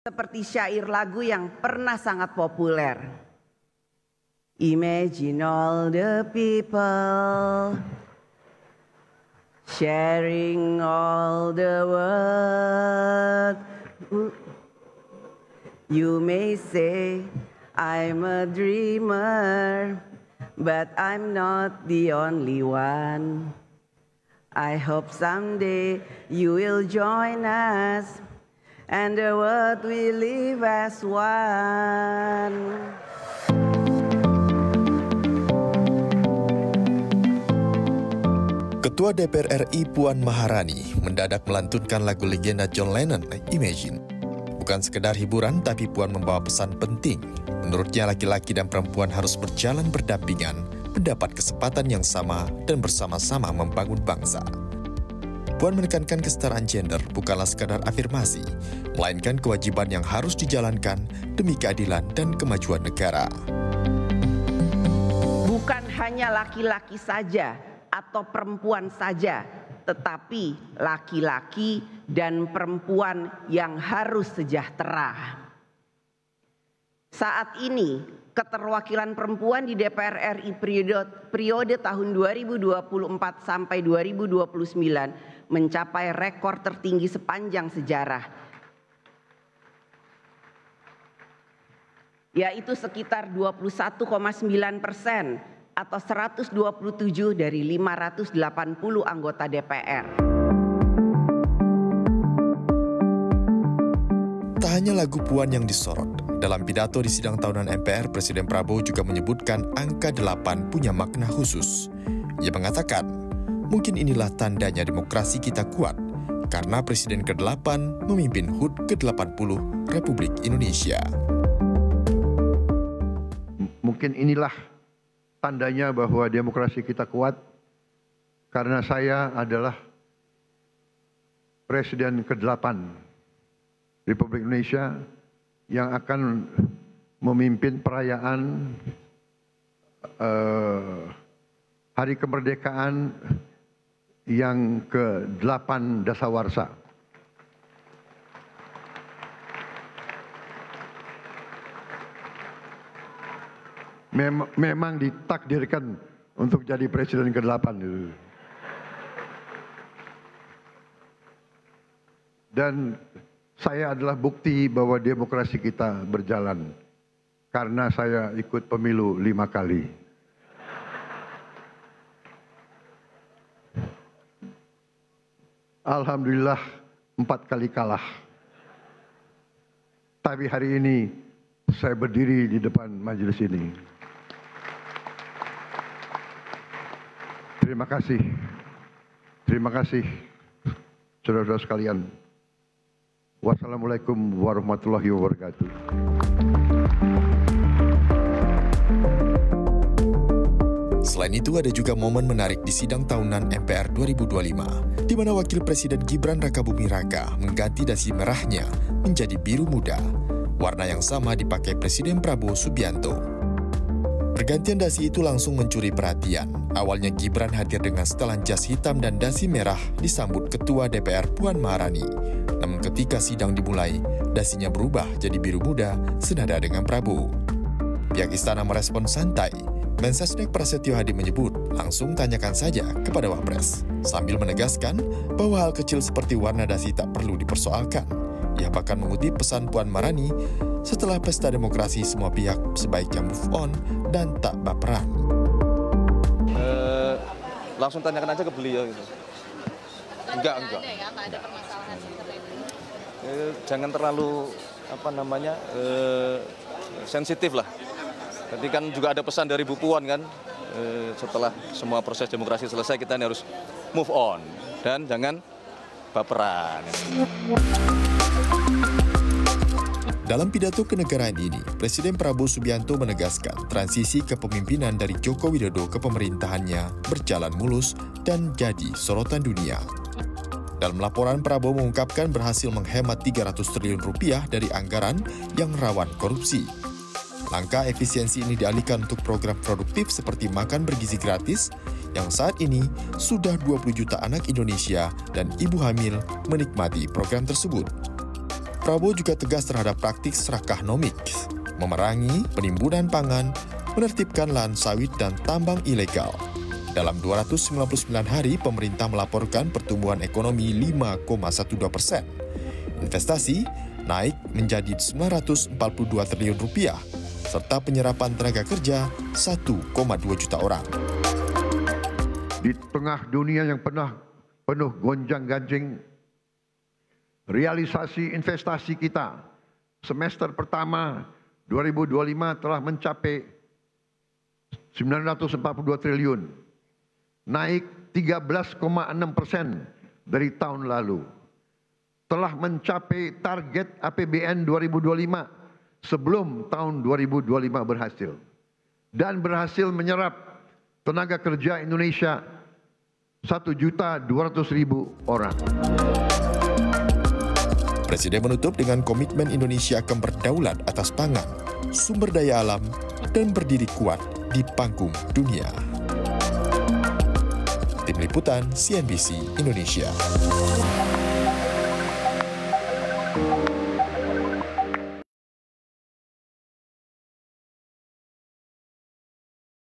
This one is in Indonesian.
Seperti syair lagu yang pernah sangat populer. Imagine all the people sharing all the world. You may say I'm a dreamer, but I'm not the only one. I hope someday you will join us and the world will live as one. Ketua DPR RI Puan Maharani mendadak melantunkan lagu legenda John Lennon, Imagine. Bukan sekedar hiburan, tapi Puan membawa pesan penting. Menurutnya laki-laki dan perempuan harus berjalan berdampingan, mendapat kesempatan yang sama dan bersama-sama membangun bangsa. Puan menekankan kesetaraan gender bukanlah sekadar afirmasi, melainkan kewajiban yang harus dijalankan demi keadilan dan kemajuan negara. Bukan hanya laki-laki saja atau perempuan saja, tetapi laki-laki dan perempuan yang harus sejahtera. Saat ini, keterwakilan perempuan di DPR RI periode tahun 2024 sampai 2029 mencapai rekor tertinggi sepanjang sejarah, yaitu sekitar 21,9% atau 127 dari 580 anggota DPR. Tak hanya lagu Puan yang disorot. Dalam pidato di sidang tahunan MPR, Presiden Prabowo juga menyebutkan angka 8 punya makna khusus. Ia mengatakan, mungkin inilah tandanya demokrasi kita kuat, karena Presiden ke-8 memimpin HUT ke-80 Republik Indonesia. Mungkin inilah tandanya bahwa demokrasi kita kuat, karena saya adalah Presiden ke-8 Republik Indonesia yang akan memimpin perayaan Hari Kemerdekaan yang ke-8 dasawarsa. Memang ditakdirkan untuk jadi presiden ke-8. Dan saya adalah bukti bahwa demokrasi kita berjalan, karena saya ikut pemilu 5 kali. Alhamdulillah 4 kali kalah. Tapi hari ini saya berdiri di depan majelis ini. Terima kasih. Terima kasih, saudara-saudara sekalian. Wassalamualaikum warahmatullahi wabarakatuh. Selain itu, ada juga momen menarik di sidang tahunan MPR 2025, di mana Wakil Presiden Gibran Rakabuming Raka mengganti dasi merahnya menjadi biru muda, warna yang sama dipakai Presiden Prabowo Subianto. Pergantian dasi itu langsung mencuri perhatian. Awalnya Gibran hadir dengan setelan jas hitam dan dasi merah disambut Ketua DPR Puan Maharani. Namun ketika sidang dimulai, dasinya berubah jadi biru muda senada dengan Prabowo. Pihak istana merespon santai. Mensesnek Prasetyo Hadi menyebut, langsung tanyakan saja kepada Wapres. Sambil menegaskan bahwa hal kecil seperti warna dasi tak perlu dipersoalkan. Ia bahkan mengutip pesan Puan Maharani, setelah pesta demokrasi semua pihak sebaiknya move on dan tak baperan. Langsung tanyakan aja ke beliau gitu. Enggak. Nggak ada permasalahan seperti itu. Jangan terlalu sensitif lah. Tadi kan juga ada pesan dari Bu Puan kan, setelah semua proses demokrasi selesai kita harus move on dan jangan baperan. Dalam pidato kenegaraan ini, Presiden Prabowo Subianto menegaskan transisi kepemimpinan dari Joko Widodo ke pemerintahannya berjalan mulus dan jadi sorotan dunia. Dalam laporan, Prabowo mengungkapkan berhasil menghemat 300 triliun rupiah dari anggaran yang rawan korupsi. Langkah efisiensi ini dialihkan untuk program produktif seperti makan bergizi gratis, yang saat ini sudah 20 juta anak Indonesia dan ibu hamil menikmati program tersebut. Prabowo juga tegas terhadap praktik serakahnomik, memerangi penimbunan pangan, menertibkan lahan sawit dan tambang ilegal. Dalam 299 hari, pemerintah melaporkan pertumbuhan ekonomi 5,12%. Investasi naik menjadi 942 triliun rupiah, serta penyerapan tenaga kerja 1,2 juta orang. Di tengah dunia yang penuh gonjang-ganjing, realisasi investasi kita semester pertama 2025 telah mencapai 942 triliun, naik 13,6% dari tahun lalu. Telah mencapai target APBN 2025 sebelum tahun 2025 berhasil. Dan berhasil menyerap tenaga kerja Indonesia 1.200.000 orang. Presiden menutup dengan komitmen Indonesia akan berdaulat atas pangan, sumber daya alam, dan berdiri kuat di panggung dunia. Tim Liputan CNBC Indonesia.